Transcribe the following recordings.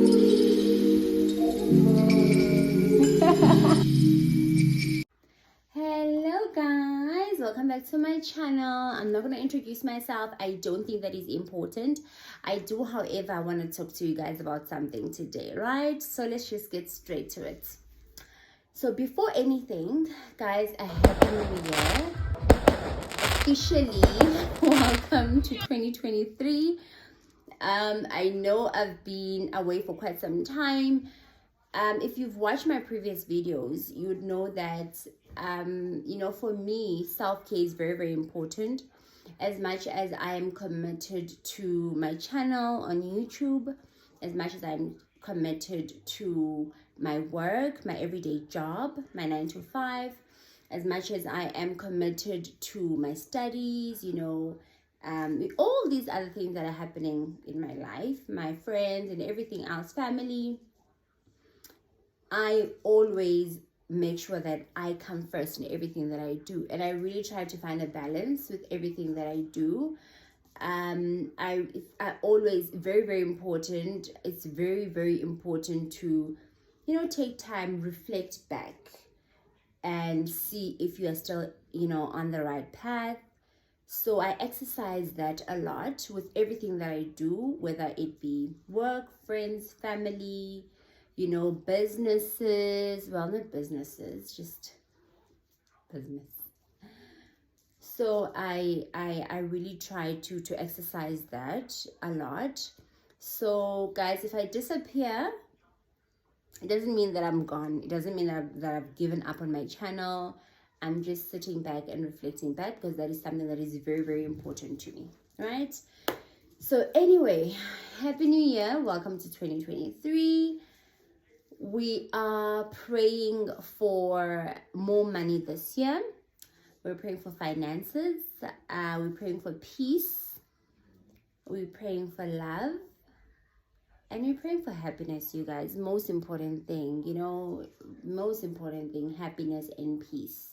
Hello guys, welcome back to my channel. I'm not going to introduce myself. I don't think that is important. I do, however, I want to talk to you guys about something today, right? So let's just get straight to it. So before anything, guys, a happy new year. Officially, welcome to 2023. I know I've been away for quite some time. If you've watched my previous videos, you would know that for me, self-care is very, very important. As much as I am committed to my channel on YouTube, as much as I'm committed to my work, my everyday job, my 9 to 5, as much as I am committed to my studies, all these other things that are happening in my life, my friends and everything else, family, I always make sure that I come first in everything that I do. And I really try to find a balance with everything that I do. I always, very, very important. It's very, very important to, take time, reflect back and see if you are still, on the right path. So I exercise that a lot with everything that I do, whether it be work, friends, family, businesses. Well, not businesses, just business. So I really try to exercise that a lot. So guys, if I disappear, it doesn't mean that I'm gone. It doesn't mean that I've given up on my channel. I'm just sitting back and reflecting back because that is something that is very, very important to me, right? So anyway, happy new year. Welcome to 2023. We are praying for more money this year. We're praying for finances. We're praying for peace. We're praying for love. And we're praying for happiness, you guys. Most important thing, happiness and peace.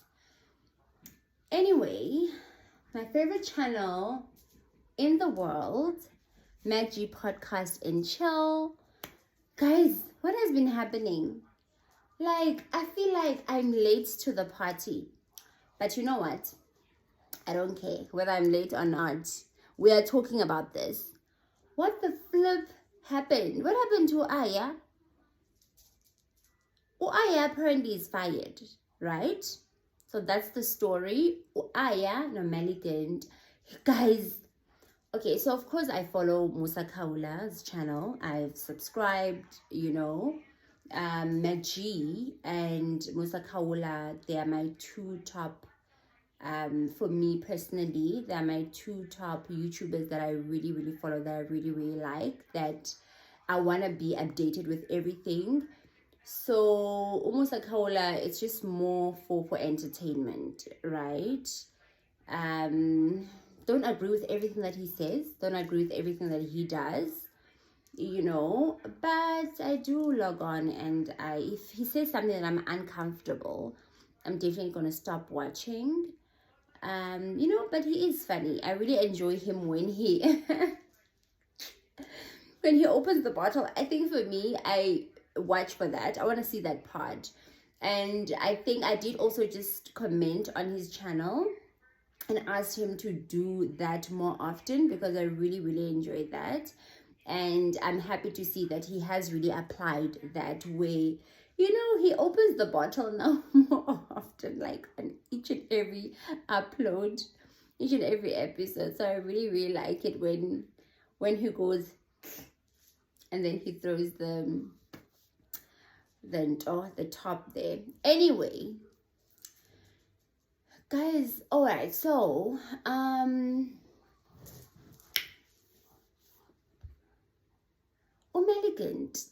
Anyway, my favorite channel in the world, Maggie Podcast and Chill. Guys, what has been happening? I feel like I'm late to the party. But you know what? I don't care whether I'm late or not. We are talking about this. What the flip happened? What happened to Aya? Aya apparently is fired, right? So that's the story. Aya, no Maligant. Guys, okay, so of course I follow Musa Kaula's channel. I've subscribed, Maggie and Musa Kaula. They are my two top, for me personally, they are my two top YouTubers that I really, really follow, that I really, really like, that I want to be updated with everything. So Musa Kaula, it's just more for entertainment, right? Don't agree with everything that he says, don't agree with everything that he does, but I do log on, and if he says something that I'm uncomfortable, I'm definitely gonna stop watching. But he is funny. I really enjoy him when he when he opens the bottle. I think for me, I watch for that. I want to see that part. And I think I did also just comment on his channel and asked him to do that more often because I really, really enjoy that. And I'm happy to see that he has really applied that way. He opens the bottle now more often, like on each and every upload, each and every episode. So I really, really like it when he goes and then he throws the top there. Anyway, guys, all right, so Omeligant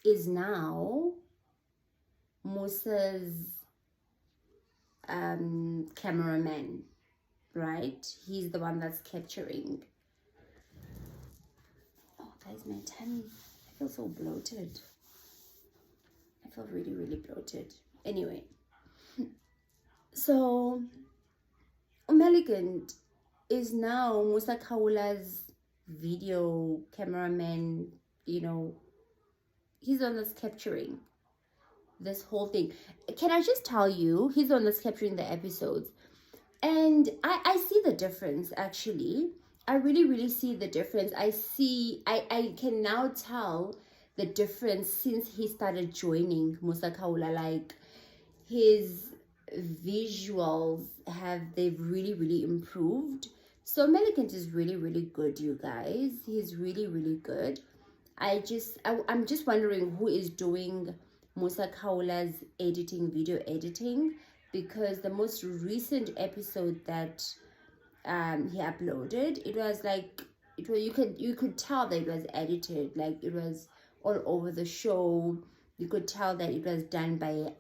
is now Musa's cameraman, right? He's the one that's capturing. Oh guys, my tummy, I feel so bloated. I feel really, really bloated. Anyway, so Omeligant is now Musa Kaula's video cameraman, he's the one that's capturing this whole thing. Can I just tell you, he's the one that's capturing the episodes. And I see the difference, actually. I really see the difference. I can now tell the difference since he started joining Musa Kaula. Like, his visuals they've really improved. So Melikent is really good, you guys. He's really good. I'm just wondering who is doing Musa Kaula's video editing, because the most recent episode that he uploaded, it was like, you could tell that it was edited, like it was all over the show. You could tell that it was done by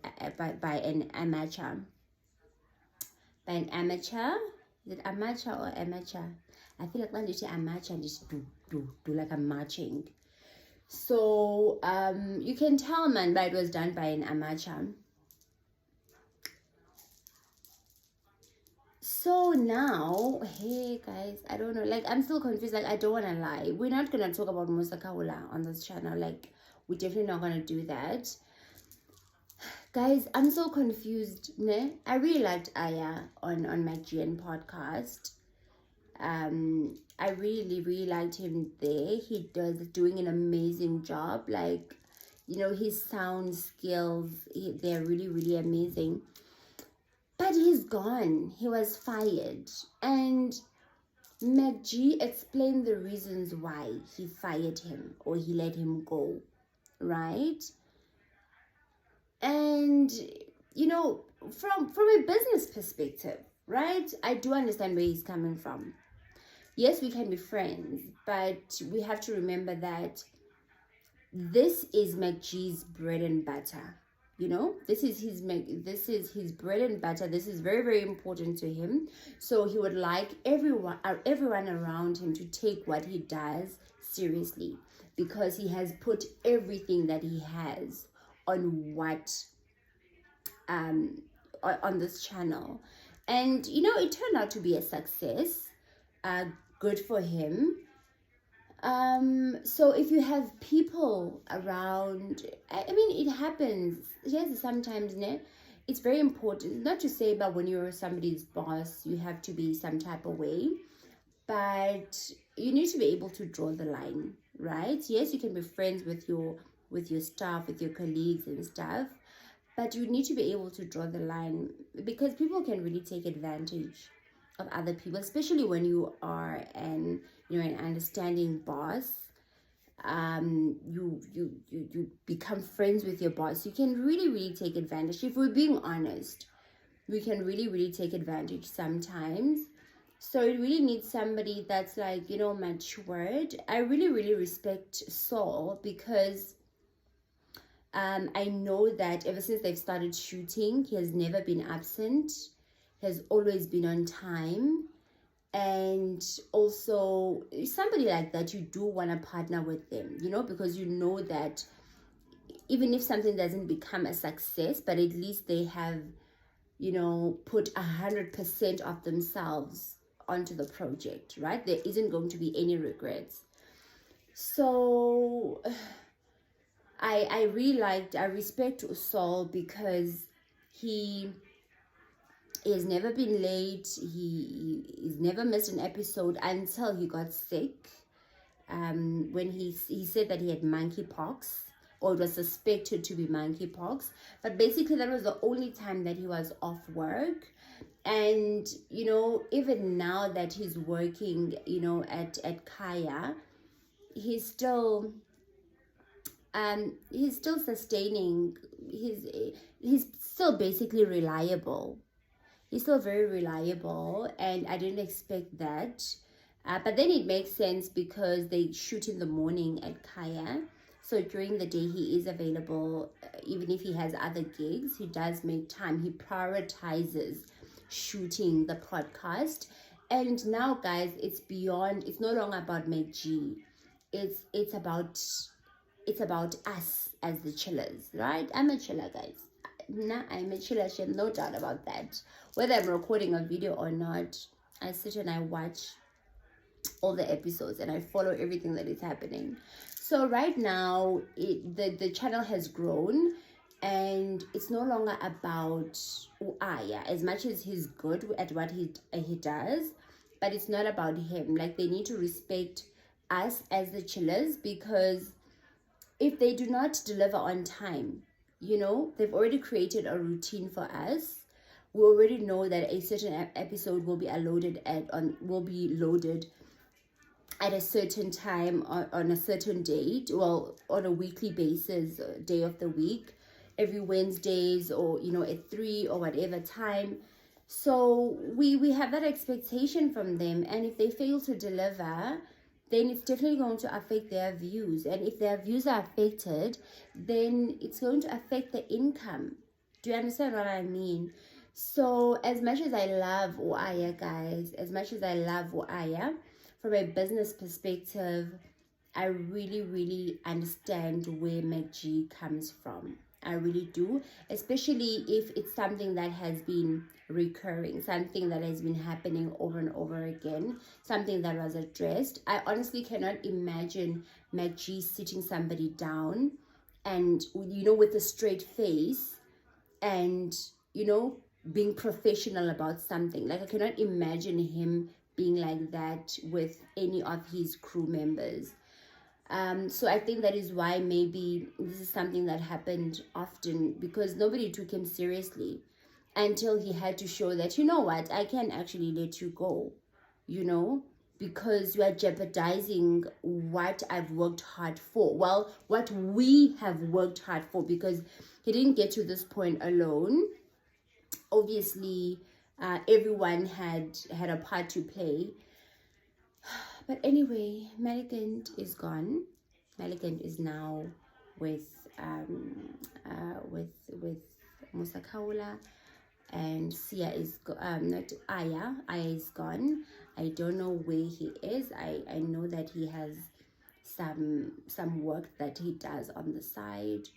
an amateur. Is it amateur or amateur? I feel like when you say amateur, just do like a marching. So you can tell, man, but it was done by an amateur. So now, hey guys, I don't know, like, I'm still confused. Like, I don't want to lie, we're not gonna talk about Musa Kaula on this channel. Like, we're definitely not gonna do that, guys. I'm so confused, ne? I really liked Aya on MacGN podcast. I really liked him there. He doing an amazing job. Like, you know, his sound skills, they're really amazing. But he's gone. He was fired. And MacG explained the reasons why he fired him or he let him go, right? And, you know, from a business perspective, right, I do understand where he's coming from. Yes, we can be friends, but we have to remember that this is MacG's bread and butter. You know, this is his bread and butter. This is very important to him. So he would like everyone around him to take what he does seriously, because he has put everything that he has on on this channel. And, you know, it turned out to be a success. Good for him. So if you have people around, I mean, it happens. Yes, sometimes, it's very important, not to say, but when you're somebody's boss, you have to be some type of way, but you need to be able to draw the line, right? Yes, you can be friends with your staff, with your colleagues and stuff, but you need to be able to draw the line, because people can really take advantage of other people, especially when you are an understanding boss. You become friends with your boss. You can really take advantage. If we're being honest, we can really take advantage sometimes. So it really needs somebody that's, like, you know, matured. I really respect Saul, because I know that ever since they've started shooting, he has never been absent. He has always been on time. And also, somebody like that, you do want to partner with them, you know, because you know that even if something doesn't become a success, but at least they have, you know, put 100% of themselves onto the project, right? There isn't going to be any regrets. So I respect Saul, because he's never been late. He's never missed an episode until he got sick. When he said that he had monkeypox, or it was suspected to be monkeypox, but basically that was the only time that he was off work. And, you know, even now that he's working, you know, at Kaya, he's still sustaining. He's still basically reliable. He's still very reliable, and I didn't expect that. But then it makes sense, because they shoot in the morning at Kaya. So during the day he is available. Even if he has other gigs, he does make time. He prioritizes shooting the podcast. And now, guys, it's no longer about MacG. It's about us as the chillers, right? I'm a chiller, guys. I'm a chiller, no doubt about that. Whether I'm recording a video or not, I sit and I watch all the episodes and I follow everything that is happening. So right now the channel has grown, and it's no longer about Aya, as much as he's good at what he does, but it's not about him. Like, they need to respect us as the chillers, because if they do not deliver on time, you know, they've already created a routine for us. We already know that a certain episode will be loaded at a certain time on a certain date, well, on a weekly basis, day of the week, every Wednesdays, or, you know, at 3 or whatever time. So we have that expectation from them, and if they fail to deliver, then it's definitely going to affect their views. And if their views are affected, then it's going to affect the income. Do you understand what I mean? So as much as I love Aya, guys, as much as I love Aya, from a business perspective, I really, really understand where MacG comes from. I really do, especially if it's something that has been recurring, something that has been happening over and over again, something that was addressed. I honestly cannot imagine MacG sitting somebody down and, you know, with a straight face and, you know, being professional about something. Like, I cannot imagine him being like that with any of his crew members. So I think that is why maybe this is something that happened often, because nobody took him seriously until he had to show that, you know what, I can actually let you go, you know, because you are jeopardizing what I've worked hard for. Well, what we have worked hard for, because he didn't get to this point alone. Obviously, everyone had a part to play. But anyway, Malikant is gone. Malikant is now with Musa Kaula, and Sia is not Aya. Aya is gone. I don't know where he is. I know that he has some work that he does on the side,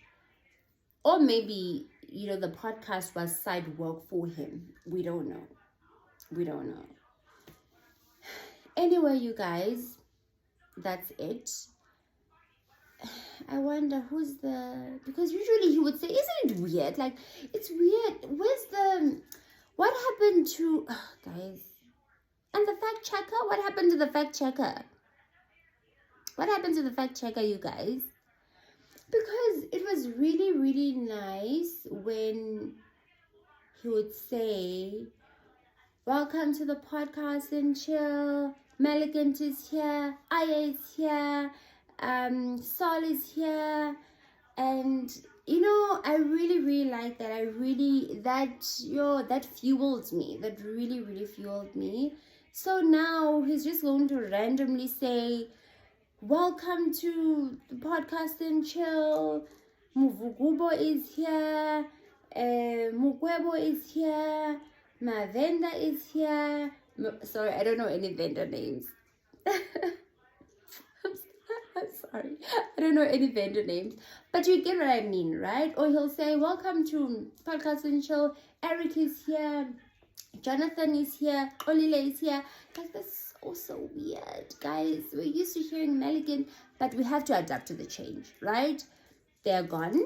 or maybe, you know, the podcast was side work for him. We don't know. We don't know. Anyway, you guys, that's it. I wonder who's because usually he would say, isn't it weird? Like, it's weird. What happened to, guys, and the fact checker? What happened to the fact checker? What happened to the fact checker, you guys? Because it was really, really nice when he would say, welcome to the podcast and chill. Malikant is here. Aya is here. Sol is here. And, you know, I really, really like that. That fueled me. That really, really fueled me. So now he's just going to randomly say, welcome to the podcast and chill. Muvugubo is here. Mukwebo is here. My vendor is here. Sorry, I don't know any vendor names. I'm sorry, I don't know any vendor names, but you get what I mean, right? Or he'll say, welcome to Podcast and Show. Eric is here. Jonathan is here. Olile is here. Like, that's also weird, guys. We're used to hearing Malikant, but we have to adapt to the change, right? They're gone.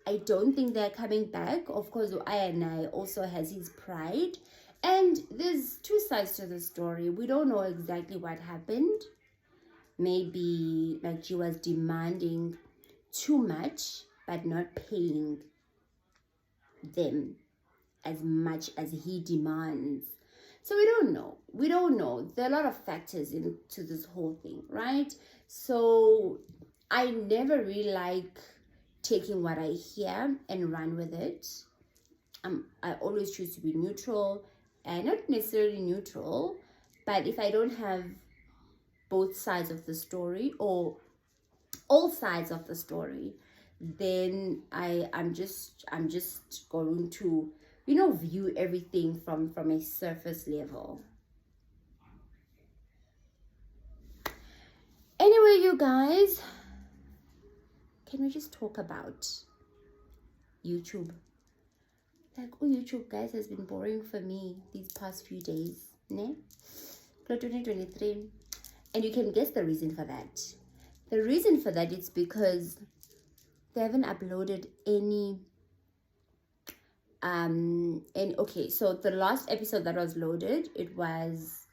I don't think they're coming back. Of course, I also has his pride. And there's two sides to the story. We don't know exactly what happened. Maybe like she was demanding too much, but not paying them as much as he demands. So we don't know. We don't know. There are a lot of factors into this whole thing, right? So I never really like taking what I hear and run with it. I always choose to be neutral, and not necessarily neutral, but if I don't have both sides of the story or all sides of the story, then I'm just going to, you know, view everything from a surface level. Anyway, you guys, can we just talk about YouTube? Like, oh, YouTube, guys, has been boring for me these past few days, ne? 2023. And you can guess the reason for that. The reason for that is because they haven't uploaded any and okay, so the last episode that was loaded, it was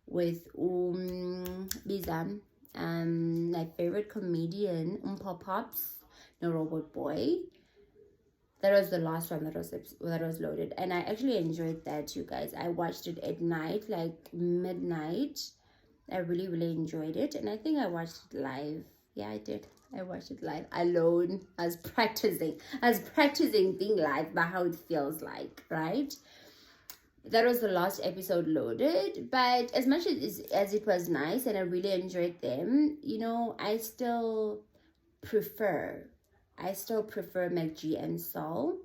with Bizam, my favorite comedian, Pops, no Robot Boy. That was the last one that was loaded, and I actually enjoyed that, you guys. I watched it at night, like midnight. I really, really enjoyed it, and I think I watched it live. Yeah, I did. I watched it live alone. I was practicing being live by how it feels like, right? That was the last episode loaded, but as much as it was nice and I really enjoyed them, you know, I still prefer MacG and Saul.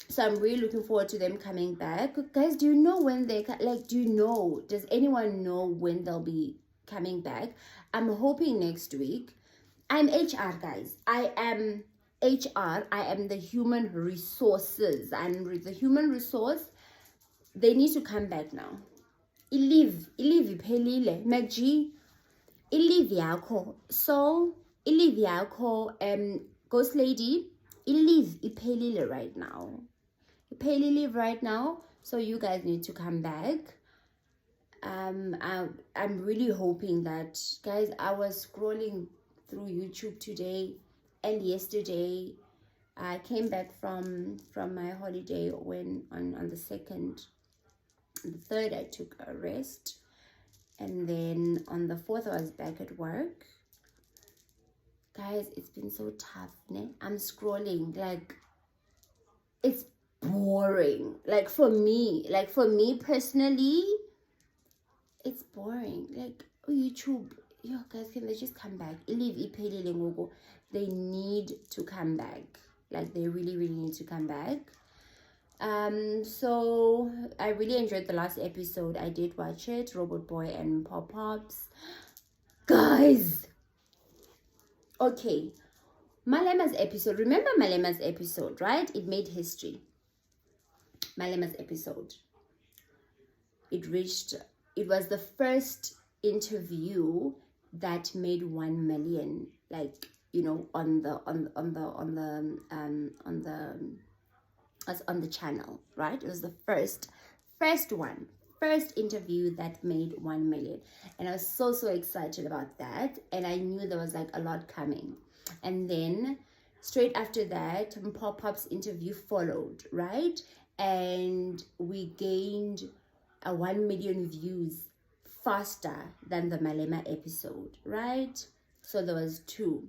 So I'm really looking forward to them coming back. Guys, do you know when they does anyone know when they'll be coming back? I'm hoping next week. I'm HR, guys. I am HR. I am the human resources. I'm the human resource. They need to come back now. Leave iphelile. MacG, leave yakho. So, leave yakho. Ghost Lady, leave iphelile right now. Iphelile right now. So you guys need to come back. I'm really hoping that, guys. I was scrolling through YouTube today and yesterday. I came back from my holiday when on the 2nd. The 3rd I took a rest, and then on the 4th I was back at work. Guys, it's been so tough, né? I'm scrolling, like, it's boring. Like for me personally, it's boring. Like, YouTube, yo guys, can they just come back? They need to come back. Like, they really, really need to come back. So I really enjoyed the last episode. I did watch it, Robot Boy and Pops. Guys, okay, Malema's episode. Remember Malema's episode, right? It made history. Malema's episode. It was the first interview that made 1 million, like, you know, on the channel, right? It was the first interview that made 1 million, and I was so excited about that, and I knew there was like a lot coming. And then straight after that, Pop's interview followed, right? And we gained 1 million views faster than the Malema episode, right? So there was 2.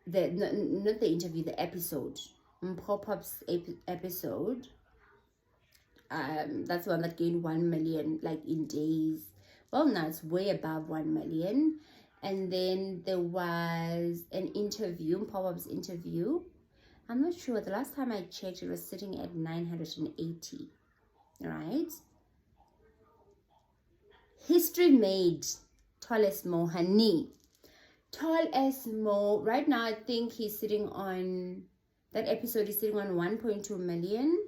Not the interview, the episode. Pop-Up's episode. That's the one that gained 1 million, like, in days. Well, now it's way above 1 million. And then there was an interview, Pop-Up's interview. I'm not sure. The last time I checked, it was sitting at 980. Right? History made. Tallest Mohani. Tall as Mo, right now I think he's sitting on, that episode is sitting on 1.2 million,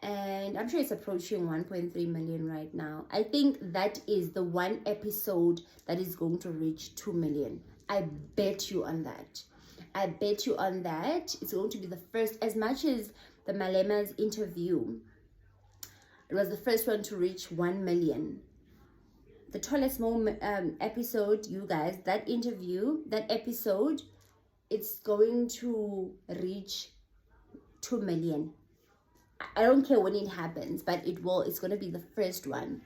and I'm sure it's approaching 1.3 million right now. I think that is the one episode that is going to reach 2 million. I bet you on that. It's going to be the first, as much as the Malema's interview, it was the first one to reach 1 million. The Tallest Mo episode, you guys, that episode, it's going to reach 2 million. I don't care when it happens, but it's going to be the first one.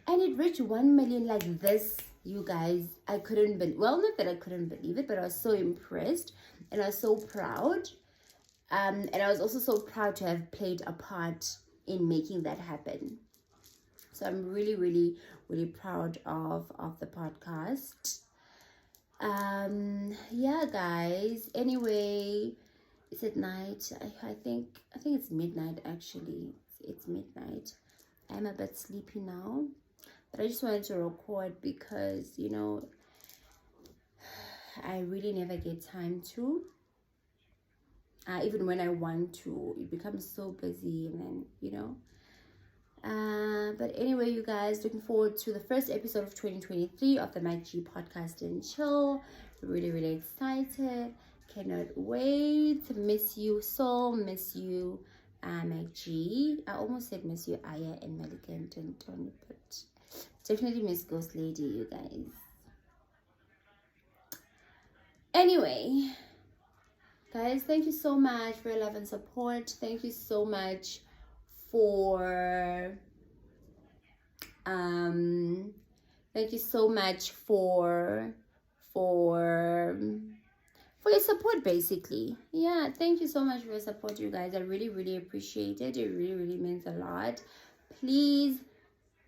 And it reached 1 million like this, you guys. I couldn't believe, well, not that I couldn't believe it, but I was so impressed and I was so proud. And I was also so proud to have played a part in making that happen. So I'm really, really, really proud of the podcast. Yeah, guys. Anyway, it's at night. I think it's midnight, actually. It's midnight. I'm a bit sleepy now. But I just wanted to record because, you know, I really never get time to. Even when I want to, it becomes so busy, and then, you know. But anyway, you guys, looking forward to the first episode of 2023 of the Mike G podcast and chill. Really, really excited. Cannot wait. Miss you so. Miss you, Mike G. I almost said miss you, Aya and Malika and Tony, but definitely miss Ghost Lady, you guys. Anyway, guys, thank you so much for your love and support. Thank you so much for thank you so much for your support, basically. Yeah, thank you so much for your support, you guys. I really, really appreciate it. It really, really means a lot. Please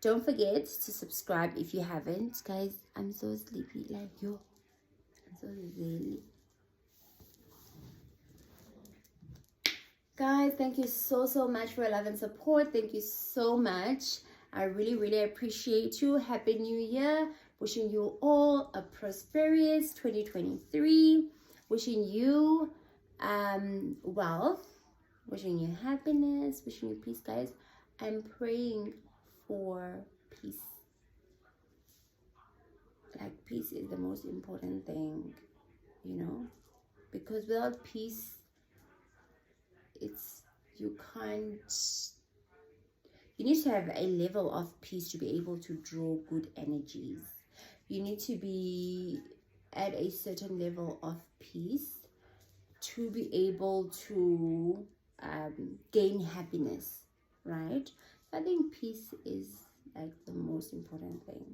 don't forget to subscribe if you haven't, guys. I'm so sleepy, like yo. I'm so silly. Guys, thank you so much for your love and support. Thank you so much. I really, really appreciate you. Happy New Year. Wishing you all a prosperous 2023. Wishing you wealth. Wishing you happiness. Wishing you peace, guys. I'm praying for peace. Like, peace is the most important thing, you know? Because without peace, you need to have a level of peace to be able to draw good energies. You need to be at a certain level of peace to be able to gain happiness, right? I think peace is like the most important thing.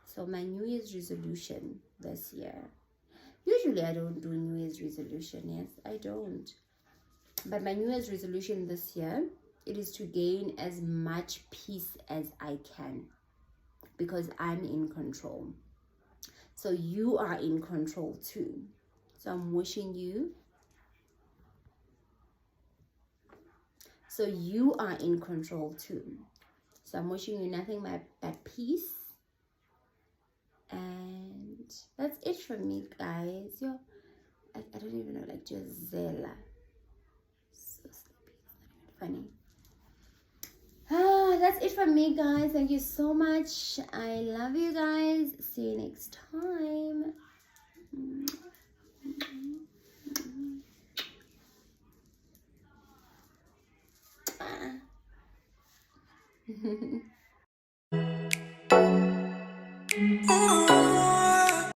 So my New Year's resolution this year, usually I don't do New Year's resolution. Yes, I don't. But my New Year's resolution this year, it is to gain as much peace as I can, because I'm in control. So you are in control too. So I'm wishing you. So you are in control too. So I'm wishing you nothing but peace. And that's it from me, guys. Yo, I don't even know, like Josella. So sleepy. It's not even funny. That's it from me, guys. Thank you so much. I love you guys. See you next time.